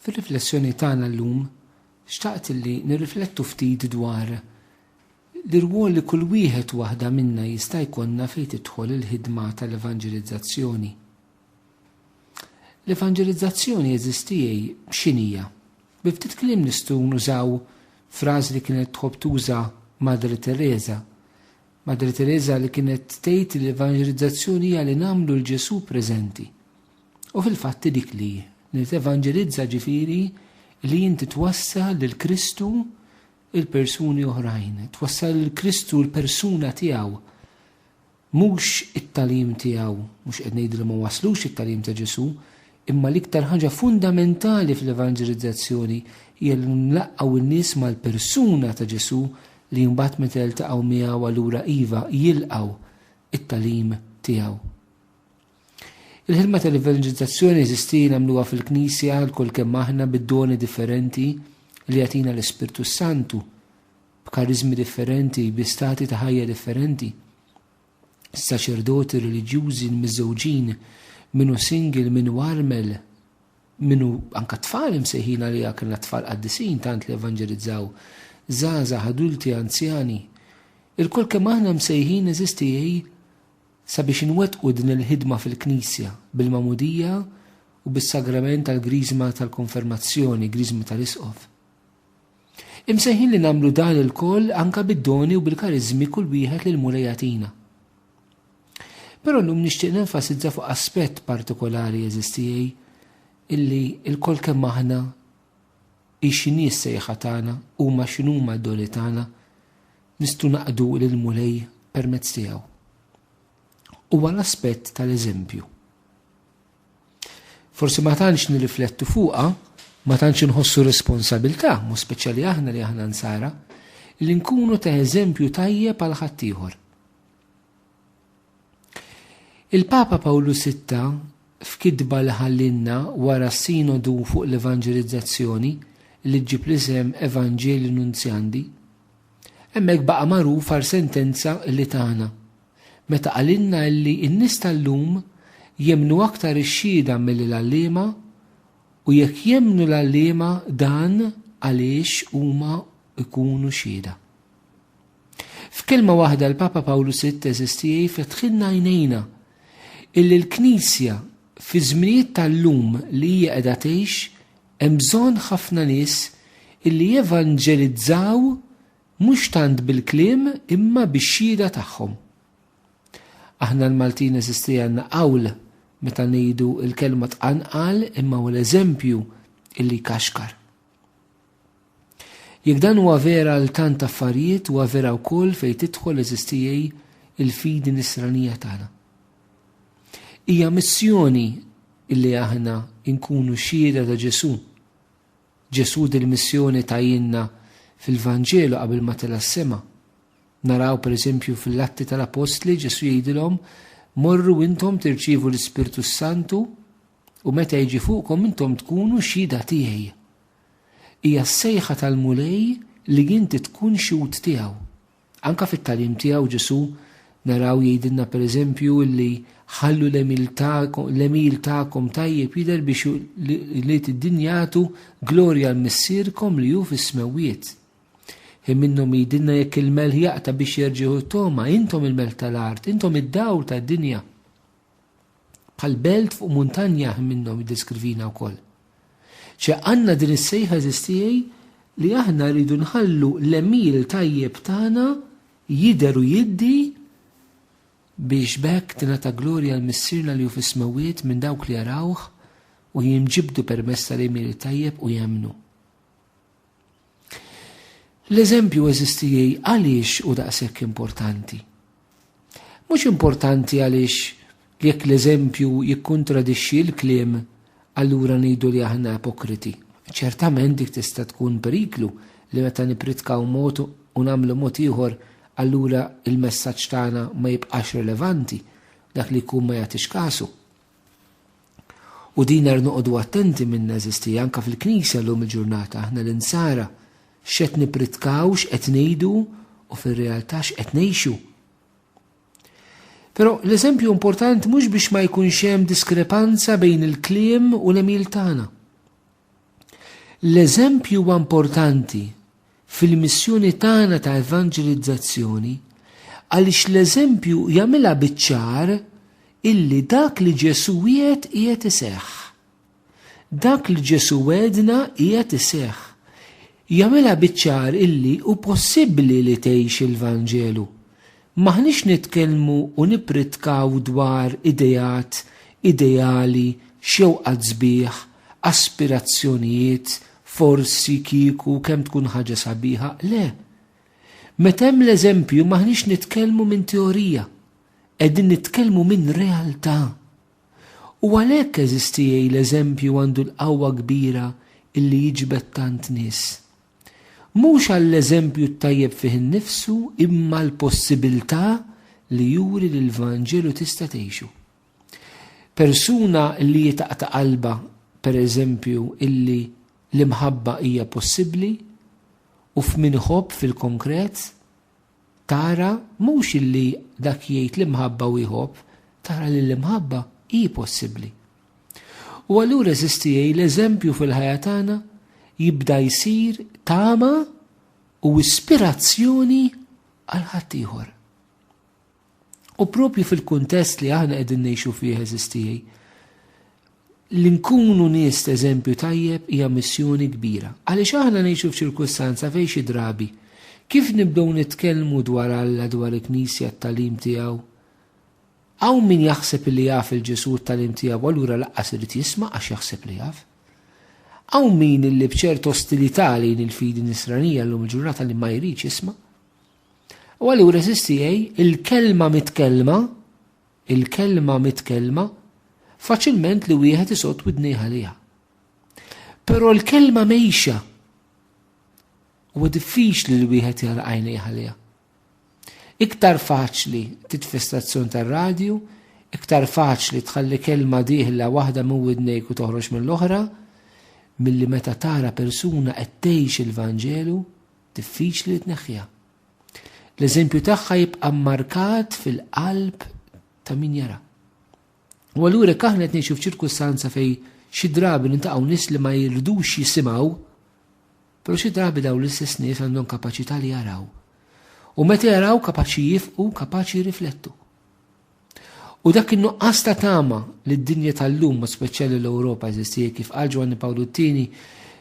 Fir-riflessjoni tagħna llum xtaqt li nirriflettu ftit dwar l-irwol li kull wieħed waħda minna jista' jkollna fejn tidħol il-ħidma tal-evanġelizzazzjoni. L-evanġelizzazzjoni eżistijej x'inhija? Bi ftit kliem nistgħu nużaw fraż li kienet tħobb tuża Madre Teresa. Madre Teresa li kienet tgħid li l-evanġelizzazzjoni hija li nagħmlu l-Ġesu preżenti. U fil-fatt dik li nitevanġelizza ġifieri li inti twassal lil Kristu il-persuni oħrajn, twassal lil Kristu l-persuna tiegħu, mhux it-talim tiegħu, mhux qed ngħidu li ma waslux it-talim ta' Ġesu, imma l-iktar ħaġa fundamentali fl-evanġelizzazzjoni hija li nlaqqgħu n-nies mal-persuna ta' Ġesu li mbagħad meta jiltaqgħu miegħu allura iva jilqgħu it-talim tiegħu. Il-ħidma tal-evanġelizzazzjoni eżisti nagħmluha fil-Knisja l-kull kemm aħna bid-doni differenti li jagħtina l-Ispirtu Santu, b'kariżmi differenti, bi stati ta' ħajja differenti. Saċerdoti reliġjużi miżewġin, minnu single, minnu armel, minnu anka tfal imsejħin għalija kellna tfal qaddisin tant li evanġelizzaw, żgħażagħ, adulti, anzjani. Il-kull kemm aħna msejħin eżisti sabiex inwettqu din il-ħidma fil-Knisja bil-mamudija u bis-sagrament tal-griżma tal-konfermazzjoni, griżma tal-isqof. Imsejħin li nagħmlu dan il-koll anka bid-doni u bil-kariżmi kull wieħed lil mura jagħtina. Però llum nixtieq nenfasizza fuq aspett partikolari eżistijej illi il-koll kemm aħna x'inhi s-sejħa tagħna huma x'inhuma d-doni tagħna nistgħu naqdu lil mulej permezz tiegħu. Huwa l-aspett tal-eżempju. Forsi ma tantx nirriflettu fuqha, ma tantx inħossu responsabilità, mhu speċjali aħna li aħna nsara, li nkunu ta' eżempju tajjeb għal ħaddieħor. Il-Papa Pawlu VI f'kitba li ħallinna wara s-sinodu fuq l-evanġelizzazzjoni li ġġib l-isem Evanġeli Nunzjandi, hemmhekk baqa' magħruf għal sentenza li tagħna meta qalinna li n-nies tal-lum jemmnu aktar ix-xhieda mill-għalliema u jekk jemmnu l-għalliema dan għaliex huma jkunu xhieda. F'kelma waħda l-Papa Pawlu VI eżistijej fetħilna għajnejna illi l-Knisja fi żminijiet tal-lum li hija qiegħda tgħix hemm bżonn ħafna nies illi jevanġelizzaw mhux tant bil-kliem imma bix-xhieda tagħhom. Aħna l-Maltin eżisti għandna qawl meta ngħidu l-kelma tqanqal imma hu l-eżempju illi kaxkar. Jekk dan huwa vera l tant affarijiet huwa vera wkoll fejn tidħol eżistijej il-fidi nisranija tagħna. Hija missjoni illi aħna nkunu xhieda ta' Ġesu. Ġesu dil-missjoni tajinna fil-Vanġelu qabel ma tela s-sema. Naraw pereżempju fil-Atti tal-Apostli Ġesu jgħidilhom morru intom tirċievu l-Ispirtu Santu u meta jiġi fuqkom intom tkunu xhieda tiegħi. Hija s-sejħa tal-mulej li inti tkun xhud tiegħu. Anka fit-tagħlim tiegħu Ġesu naraw jgħidilna pereżempju li ħallu l-emil tagħkom tajjeb jidher biex li tiddinjatu glorja l-missierkom li hu fis-smewwiet. Minnhom jgħidilna jekk il-mel jaqta biex jerġgħu toma, intom il-mel tal-art, intom id-dawl tad-dinja. Bħal belt fuq muntanja minnhom jiddeskrivina wkoll. Għandna din is-sejħa eżistijej li aħna rridu nħallu l-emil tajjeb tagħna jidher u jiddi biex bekk tingħata glorja l-missierna li hu fis-smewwiet minn dawk li jarawh u jinġibdu permezz tal-emil tajjeb u jemmnu. L-eżempju eżistijej għaliex u daqshekk importanti. Mhux importanti għaliex jekk l-eżempju jikkontradixxi l-kliem allura ngħidu li aħna ipokriti. Ċertament dik tista' tkun periklu li meta nipritkaw mod u nagħmlu mod ieħor allura il-messaġġ tagħna ma jibqax rilevanti dak li jkun ma jagħtix kasu. U din noqogħdu attenti minn eżisti anke fil-Knisja llum il-ġurnata aħna l-insara x'qed nipritkaw x'qed ngħidu u fir-realtà x'qed ngħixu. Però l-eżempju importanti mhux biex ma jkunx hemm diskrepanza bejn il-kliem u l-emil tagħna. L-eżempju huwa importanti fil-missjoni tagħna ta' evanġelizzazzjoni għaliex l-eżempju jagħmilha biċ-ċar illi dak li Ġesu qiegħed iseħħ. Dak li Ġesu wedna qiegħed iseħħ. Jagħmilha biċ-ċar illi hu possibbli li tgħix il-Vanġelu. Maħniex nitkellmu u nippritkaw dwar idejat, ideali, xewqat sbieħ, aspirazzjonijiet, forsi kieku kemm tkun ħaġa sabiħa, le. Meta hemm l-eżempju maħniex nitkellmu minn teorija, qegħdin nitkellmu minn realtà. U għalhekk eżistijej l-eżempju għandu l-qawwa kbira illi jiġbed tant nies. Mhux għall-eżempju tajjeb fih innifsu imma l-possibilità li juri li l-Vanġelu tista' tgħixu. Persuna li jitaqta' qalba, pereżempju, illi l-imħabba hija possibbli u f'minħobb fil-konkret tara mhux illi dak jgħid l-imħabba u jħobb, tara li l-imħabba hija possibbli. U allura eżistijej l-eżempju fil-ħajja tagħna jibda jsir tama u ispirazzjoni għal ħaddieħor. U propju fil-kuntest li aħna qegħdin ngħixu fih eżistijej, li nkunu nies eżempju tajjeb hija missjoni kbira. Għaliex aħna ngħixu f'ċirkustanza fejn xi drabi kif nibdew nitkellmu dwar Alla dwar il-Knisja t-tagħlim tiegħu. Hawn min jaħseb li jaf il-Ġesu t-tagħlim tiegħu allura laqqas irid jisma' għax jaħseb li jaf. Hawn min illi b'ċert ostilità lejn il-fidi nisranija llum il-ġurnata li ma jridx jisma'. U allura eżistijej il-kelma mitkellma faċilment li wieħed isott widnejh għaliha. Però l-kelma mejxa huwa diffiċli li wieħed jara għajnejh għaliha. Iktar faċli titfi stazzjon tar-radju, iktar faċli tħalli kelma dieħla waħda minn widnejk u toħroġ mill-oħra, milli meta tara persuna qed tgħix il-Vanġelu diffiċli tneħħiha. L-eżempju tagħha jibqa' mmarkat fil-qalb ta' min jara. U allura aħna qed ngħixu f'ċirkustanza fejn xi drabi nintaqgħu nies li ma jirdux jisimgħu, però xi drabi dawn l-istess nies għandhom kapaċità li jaraw. U meta jaraw kapaċi jifqu, kapaċi jirriflettu. U dak in-nuqqas ta' tama li d-dinja tal-lum, speċjali l-Ewropa eżistija kif qal Ġwanni Pawlu T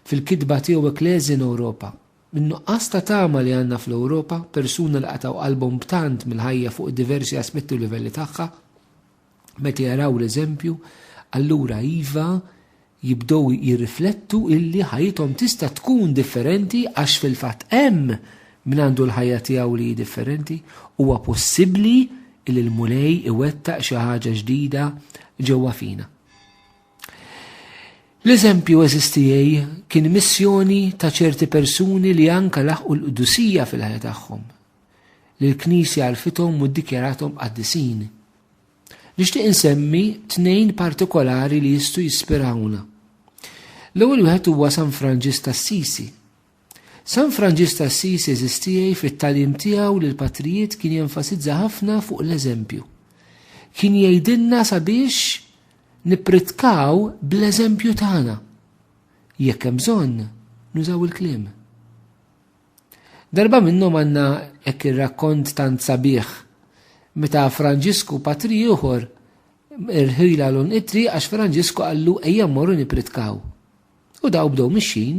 fil-kitba tiegħu Ekklesja Ewropa. Min-nuqqas ta' tama li għandna fl-Ewropa, persuna li qataw qalbhom b'tant mill-ħajja fuq diversi aspetti u livelli tagħha, meta jaraw l-eżempju, allura iva jibdew jirriflettu illi ħajjithom tista' tkun differenti għax fil-fatt hemm min għandu l-ħajja tiegħu li differenti, huwa possibbli illi l-mulej iwettaq xi ħaġa ġdida ġewwa fina. L-eżempju eżistijej kien missjoni ta' ċerti persuni li anka laħqu l-qudusija fil-ħajja tagħhom. Li l-Knisja għarfithom u ddikjarathom qaddisin. Nixtieq insemmi 2 partikolari li jistgħu jispirawna. L-ewwel wieħed huwa San Franġis t'Assisi. San Franġis t'Assisi eżistijej fit-tagħlim tiegħu li l-patrijiet kien jenfasizza ħafna fuq l-eżempju. Kien jgħidilna sabiex nippritkaw bl-eżempju tagħna. Jekk hemm bżonn nużaw il-kliem. Darba minnhom għandna hekk ir-rakkont tant sabiħ meta Franġisku patri ieħor irħila l-itri għax Franġisku qallu ejja mmorru nippritkaw. U daw bdew mixin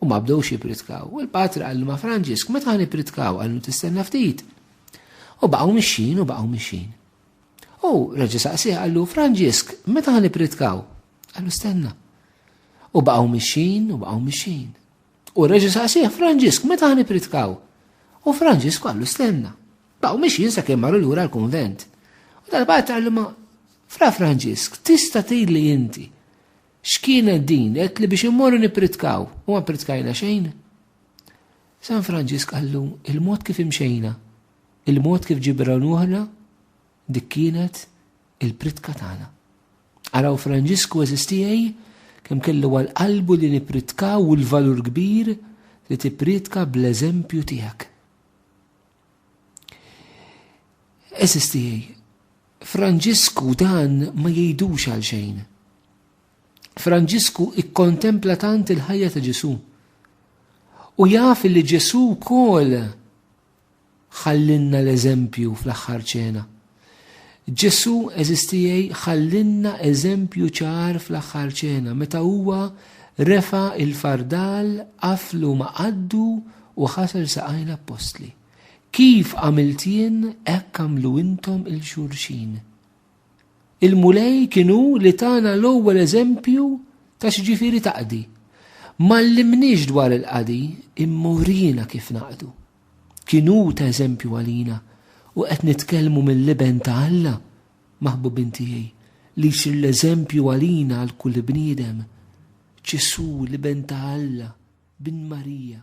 u ma bdewx jippritkaw. U l-patri qallu ma' Franġisku meta nippritkaw qallu tistenna ftit. U baqgħu mixin. U reġa' saqsih qallu Franġisk, meta ħanipritkaw? Qallu stenna. U baqgħu mixin. U reġa' saqsih Franġisk, meta ħanipritkaw? U Franġisk qallu stenna. Baqgħu mixin sakemm marru lura l-kunvent. U tal-bagħad qallu ma Fra Franġisk, tista' tgħidli inti x'kienet din qed li biex immorru nippritkaw u ma pritkajna xejn? San Franġisk qallu il-mod kif imxejna, il-mod kif ġibranuħna dik kienet il-pritka tagħna. Araw Franġisku eżistijej kemm kellu għal-qalbu li nippritkaw u l-valur kbir li tippritka bl-eżempju tiegħek. Eżistijej, Franġisku dan ma jgħidux għal xejn. Franġisku ikkontempla tant il-ħajja ta' Ġesu. U jaf li Ġesu kol ħallinna l-eżempju fl-aħħar ċena. Ġesu eżistijaj ħallinna eżempju ċar fl-aħħar ċena, meta huwa refa il-fardal qaflu ma' qaddu u ħasal saqajn l-apostli. Kif għamiltien hekk għamlu intom il-xurxin. Il-mulej kienu li tana l-ewwel eżempju ta' x'ġifieri taqdi. Mallimniex dwar il-qadi, immurina kif naqdu. Kienu ta' eżempju għalina u qed nitkellmu mill-liben ta' Alla, maħbubin tiegħi, li xir l-eżempju għalina għal kull bniedem. Ġesu liben ta' Alla bin Marija.